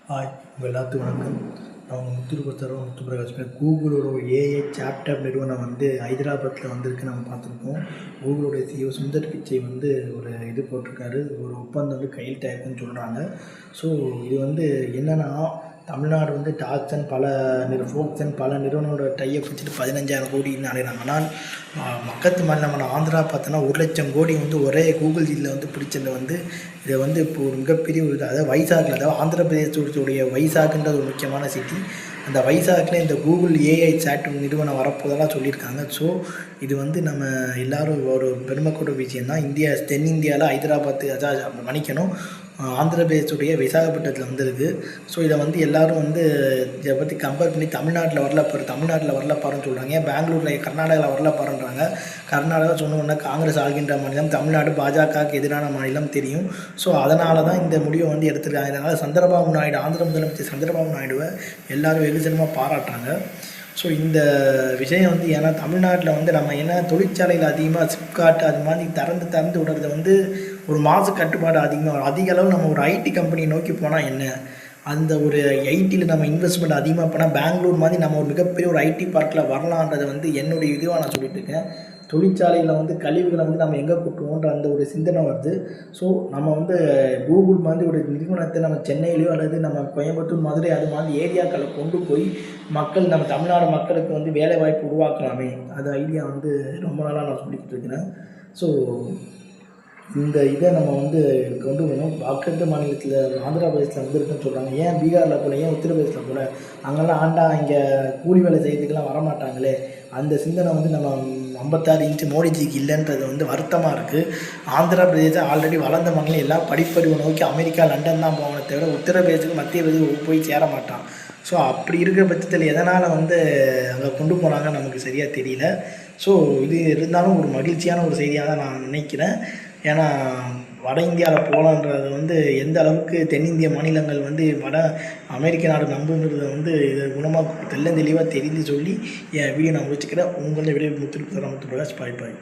Hi உங்கள் எல்லாத்துக்கும் வணக்கம். நான் உங்கள் முத்துப்பிரகாஷ். கூகுளோட ஏஐ சாப்டாப் நிறுவனம் வந்து ஹைதராபாத்தில் வந்திருக்கு. நம்ம பார்த்துருக்கோம். கூகுளோட சிஇஓ சுந்தர் பிச்சை வந்து ஒரு இது போட்டிருக்காரு. ஒரு ஒப்பந்தம் வந்து கையெழுத்தாயிருக்குன்னு சொல்கிறாங்க. ஸோ இது வந்து என்னென்னா, தமிழ்நாடு வந்து டாக்ஸன் ஃபோக்ஸன் பல நிறுவனங்களோட டையை பிடிச்சிட்டு 15,000 கோடின்னு அடைகிறாங்க. ஆனால் பக்கத்து மாநிலமான ஆந்திரா பார்த்தோன்னா 1,00,000 கோடி வந்து ஒரே கூகுள் ஜியில் வந்து பிடிச்சது வந்து இதை வந்து இப்போ ஒரு மிகப்பெரிய ஒரு இது. அதாவது வைசாக்கில், அதாவது ஆந்திர பிரதேசத்துடைய வைசாக்குன்றது ஒரு முக்கியமான சிட்டி. அந்த வைசாக்கில் இந்த கூகுள் ஏஐ சாட் நிறுவனம் வரப்போதெல்லாம் சொல்லியிருக்காங்க. ஸோ இது வந்து நம்ம எல்லோரும் ஒரு பெருமைக்கூட விஷயம் தான். தென்னிந்தியாவில் ஹைதராபாத்து அதாவது மன்னிக்கணும், ஆந்திர பிரதேசத்துடைய விசாகப்பட்டினத்தில் வந்திருக்கு. ஸோ இதை வந்து எல்லோரும் வந்து இதை பற்றி கம்பேர் பண்ணி தமிழ்நாட்டில் வரல பாருன்னு சொல்கிறாங்க. ஏன் பெங்களூரில் கர்நாடகாவில் வரல பாருன்றாங்க. கர்நாடகா சொன்னோன்னா காங்கிரஸ் ஆள்கின்ற மாநிலம், தமிழ்நாடு பாஜகவுக்கு எதிரான மாநிலம் தெரியும். ஸோ அதனால தான் இந்த முடிவை வந்து எடுத்துருக்காங்க. இதனால் சந்திரபாபு நாயுடு, ஆந்திர முதலமைச்சர் சந்திரபாபு நாயுடுவை எல்லோரும் வெகுஜனமாக பாராட்டுறாங்க. ஸோ இந்த விஷயம் வந்து ஏன்னா தமிழ்நாட்டில் வந்து நம்ம என்ன தொழிற்சாலையில் அதிகமாக சிப்காட் அது மாதிரி திறந்து விடுறது வந்து ஒரு மாசு கட்டுப்பாடு அதிக அளவு நம்ம ஒரு ஐடி கம்பெனியை நோக்கி போனால் என்ன, அந்த ஒரு ஐடியில் நம்ம இன்வெஸ்ட்மெண்ட் அதிகமாக போனால் பெங்களூர் மாதிரி நம்ம ஒரு மிகப்பெரிய ஒரு ஐடி பார்க்கில் வரலான்றதை வந்து என்னுடைய இதுவாக நான் சொல்லிட்டு இருக்கேன். தொழிற்சாலையில் வந்து கழிவுகளை வந்து நம்ம எங்கே கொட்டுவோன்ற அந்த ஒரு சிந்தனை வருது. ஸோ நம்ம வந்து கூகுள் மாதிரி ஒரு நிறுவனத்தை நம்ம சென்னையிலையோ அல்லது நம்ம கோயம்புத்தூர், மதுரை அது மாதிரி ஏரியாக்களை கொண்டு போய் நம்ம தமிழ்நாடு மக்களுக்கு வந்து வேலைவாய்ப்பு உருவாக்கலாமே, அது ஐடியா வந்து ரொம்ப நாளாக நான் சொல்லிக்கிட்டு இருக்கிறேன். ஸோ இந்த இதை நம்ம வந்து கொண்டு வரணும். பக்கத்து மாநிலத்தில் ஆந்திர பிரதேசத்தில் வந்துருக்குன்னு சொல்கிறாங்க. ஏன் பீகாரில் போல, ஏன் உத்தரப்பிரதேசத்தில் போல, அங்கெல்லாம் இங்கே கூலி வேலை செய்யறதுக்கெல்லாம் வரமாட்டாங்களே, அந்த சிந்தனை வந்து நம்ம 56 இன்ச்சு மோடிஜிக்கு இல்லைன்றது வந்து வருத்தமாக இருக்குது. ஆந்திர பிரதேசம் ஆல்ரெடி வளர்ந்த மாநிலம், எல்லாம் படிப்பறிவை நோக்கி அமெரிக்கா, லண்டன் தான் போவானே தவிர உத்தரப்பிரதேசத்துக்கு மத்திய பிரதேசம் போய் சேர மாட்டான். ஸோ அப்படி இருக்கிற பட்சத்தில் எதனால் வந்து அங்கே கொண்டு போனாங்கன்னு நமக்கு சரியாக தெரியல. ஸோ இது இருந்தாலும் ஒரு மகிழ்ச்சியான ஒரு செய்தியாக தான் நான் நினைக்கிறேன். ஏன்னா வட இந்தியாவில் போகலான்றது வந்து எந்த அளவுக்கு தென்னிந்திய மாநிலங்கள் வந்து அமெரிக்க நாடு நம்புங்கிறத வந்து இதை குணமாக தெளிவாக தெரிந்து சொல்லி என் வீடியோ நான் முடிச்சுக்கிறேன். உங்களை விட முத்துப்பிரகாஷ். பாய்.